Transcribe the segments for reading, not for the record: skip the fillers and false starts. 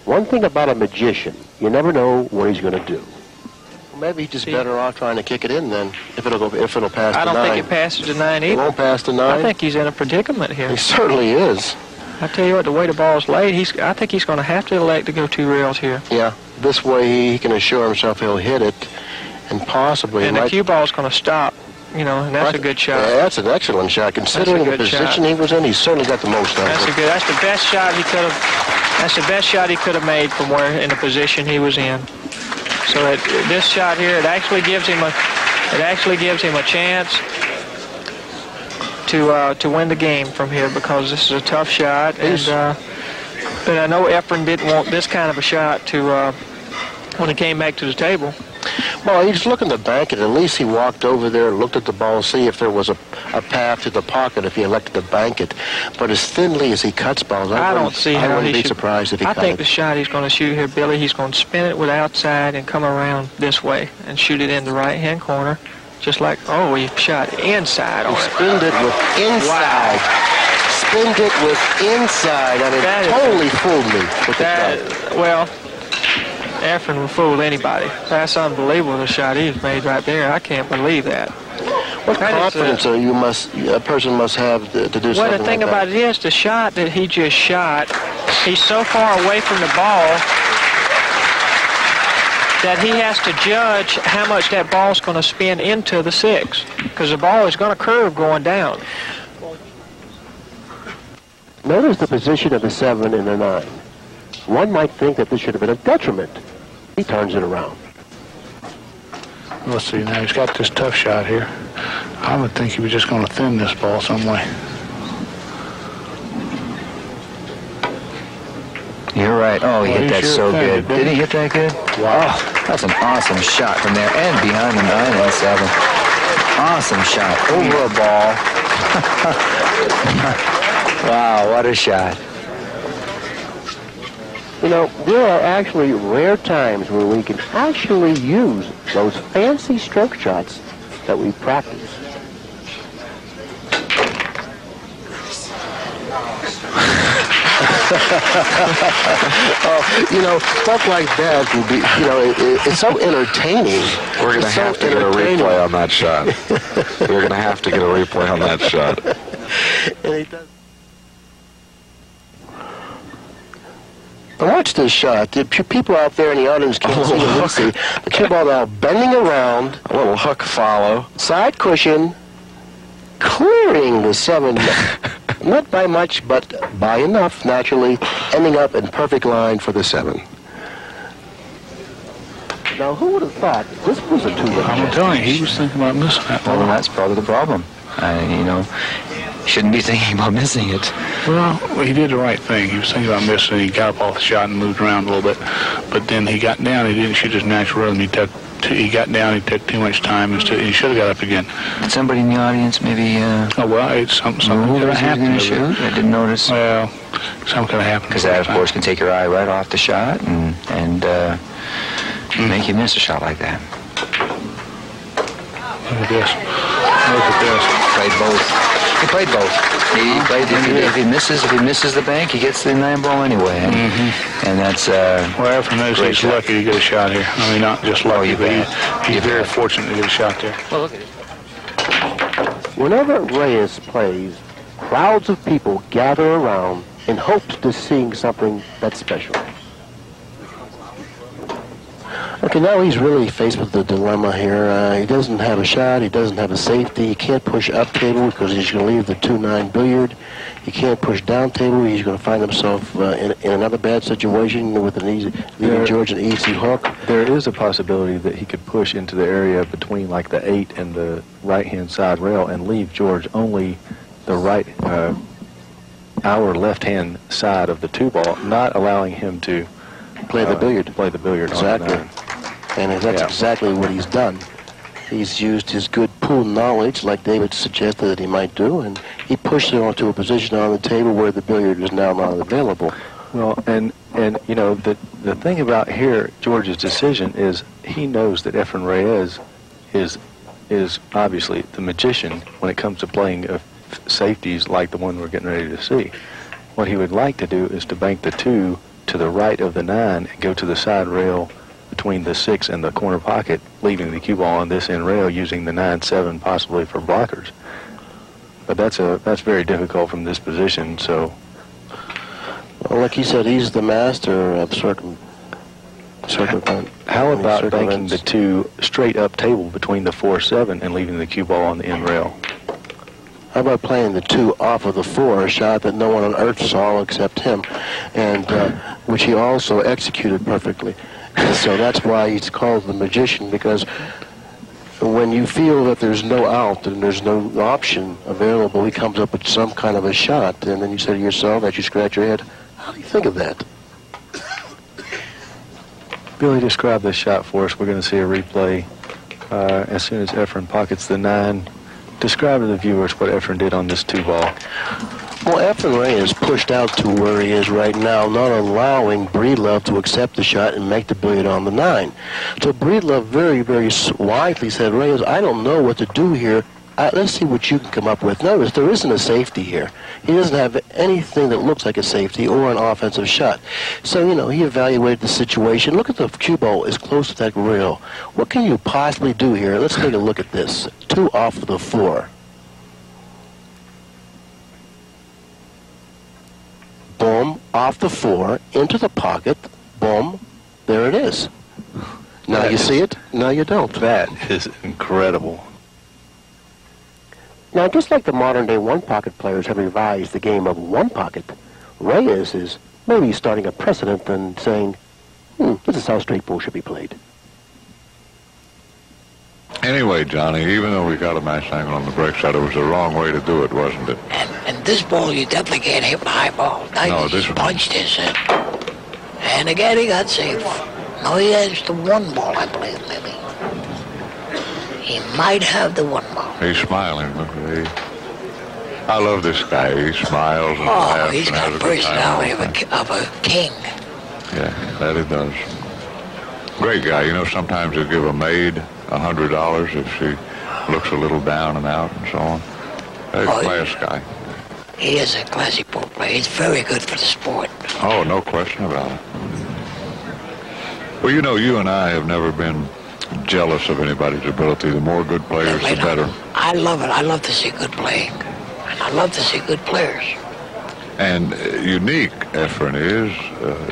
One thing about a magician, you never know what he's going to do. Maybe he's just better off trying to kick it in then, if it'll pass the 9. I don't think it passes the 9 either. It won't pass the 9? I think he's in a predicament here. He certainly is. I tell you what, the way the ball's laid, I think he's going to have to elect to go 2 rails here. Yeah, this way he can assure himself he'll hit it, and possibly... And the cue ball's going to stop, you know, and that's a good shot. Yeah, that's an excellent shot. Considering the position he was in, he certainly got the most out of it. That's the best shot he could have. That's the best shot he could have made from where in the position he was in. So this shot here, it actually gives him a chance to win the game from here, because this is a tough shot, and but I know Efren didn't want this kind of a shot to when he came back to the table. Well, he's looking to bank it. At least he walked over there, looked at the ball, see if there was a path to the pocket if he elected to bank it. But as thinly as he cuts balls, I wouldn't be surprised if he cut it. I think the shot he's going to shoot here, Billy, he's going to spin it with outside and come around this way and shoot it in the right-hand corner, just like, oh, he shot inside on it. He spinned it with inside. Wow. Spinned it with inside. I mean, it totally fooled me with the shot. Well, Efren will fool anybody. That's unbelievable, the shot he's made right there. I can't believe that. What confidence a person must have to do something like that? Well, the thing about it is, the shot that he just shot, he's so far away from the ball that he has to judge how much that ball's going to spin into the 6, because the ball is going to curve going down. Notice the position of the 7 and the 9. One might think that this should have been a detriment. He turns it around. Let's see, now he's got this tough shot here. I would think he was just going to thin this ball some way. You're right. Oh, he hit that so good. Did he hit that good? Wow. That's an awesome shot from there, and behind the 9 and 7. Awesome shot. Over a ball. Wow, what a shot. You know, there are actually rare times where we can actually use those fancy stroke shots that we practice. You know, stuff like that will be, you know, it's so entertaining. We're going to have to get a replay on that shot. We're going to have to get a replay on that shot. And he does. Watch this shot. The people out there in the audience can't see the cue ball now bending around. A little hook follow. Side cushion, clearing the 7. Not by much, but by enough, naturally, ending up in perfect line for the 7. Now, who would have thought this was a 2? I'm telling you, he was thinking about missing that ball. Well, that's probably the problem. You know, shouldn't be thinking about missing it. Well, he did the right thing. He was thinking about missing it. He got up off the shot and moved around a little bit. But then he got down. He didn't shoot his natural rhythm. He got down. He took too much time. Instead, he should have got up again. Did somebody in the audience maybe... oh, well, it's something that happened. I didn't notice. Well, something could have happened. Because that, of course, can take your eye right off the shot and make you miss a shot like that. Look at this. Look at this. Played both. He played both. He played. If he misses the bank, he gets the 9 ball anyway. And that's well, Efren knows he's lucky to get a shot here. I mean, not just lucky, but he's very fortunate to get a shot there. Well, look at it. Whenever Reyes plays, crowds of people gather around in hopes to seeing something that's special. Okay, now he's really faced with the dilemma here. He doesn't have a shot. He doesn't have a safety. He can't push up table because he's going to leave the 2-9 billiard. He can't push down table. He's going to find himself in another bad situation with leaving George an easy hook. There is a possibility that he could push into the area between like the 8 and the right-hand side rail and leave George only the our left-hand side of the 2 ball, not allowing him to play the billiard. Exactly. And that's exactly what he's done. He's used his good pool knowledge, like David suggested that he might do, and he pushed it onto a position on the table where the billiard is now not available. Well, and you know, the thing about here, George's decision is he knows that Efren Reyes is obviously the magician when it comes to playing safeties like the one we're getting ready to see. What he would like to do is to bank the 2 to the right of the 9 and go to the side rail between the 6 and the corner pocket, leaving the cue ball on this end rail, using the 9-7 possibly for blockers. But that's very difficult from this position. So, well, like he said, he's the master of how about banking the 2 straight up table between the 4-7 and leaving the cue ball on the end rail? How about playing the 2 off of the 4, a shot that no one on earth saw except him, and which he also executed perfectly. And so that's why he's called the magician, because when you feel that there's no out and there's no option available, he comes up with some kind of a shot, and then you say to yourself, as you scratch your head, how do you think of that? Billy, describe this shot for us. We're going to see a replay as soon as Efren pockets the 9. Describe to the viewers what Efren did on this 2 ball. Well, Efren Reyes pushed out to where he is right now, not allowing Breedlove to accept the shot and make the billiard on the 9. So Breedlove very, very wisely said, Reyes, I don't know what to do here. Let's see what you can come up with. Notice there isn't a safety here. He doesn't have anything that looks like a safety or an offensive shot. So, you know, he evaluated the situation. Look at the cue ball as close to that rail. What can you possibly do here? Let's take a look at this. 2 off of the 4. Boom, off the 4, into the pocket. Boom, there it is. Now you see it, now you don't. That is incredible. Now, just like the modern-day one-pocket players have revised the game of one-pocket, Reyes is maybe starting a precedent and saying, this is how straight pool should be played. Anyway, Johnny, even though we got a match angle on the break shot, it was the wrong way to do it, wasn't it? And this ball, you definitely can't hit the high ball. Now he punched his in. And again, he got safe. No, he has the 1 ball, I believe, maybe. He might have the 1 ball. He's smiling. Look at he. I love this guy. He smiles and laughs. He's got the personality of a king. Yeah, that he does. Great guy. You know, sometimes he'll give a maid $100 if she looks a little down and out and so on. He's a class guy. He is a classy pool player. He's very good for the sport. Oh, no question about it. Well, you know, you and I have never been jealous of anybody's ability. The more good players, the better. I love it. I love to see good playing. And I love to see good players. And unique, Efren is.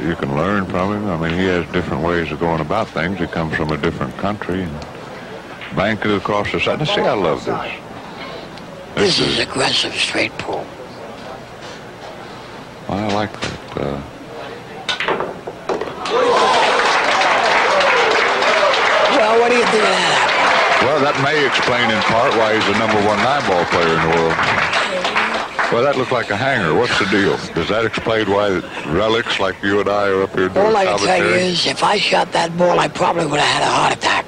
You can learn from him. I mean, he has different ways of going about things. He comes from a different country and banked it across the side. Now, see, I love this. This is aggressive straight pull. I like that. Well, what do you think of that? Well, that may explain in part why he's the #1 9-ball player in the world. Well, that looked like a hanger. What's the deal? Does that explain why relics like you and I are up here doing All I can tell you commentary? is, if I shot that ball, I probably would have had a heart attack.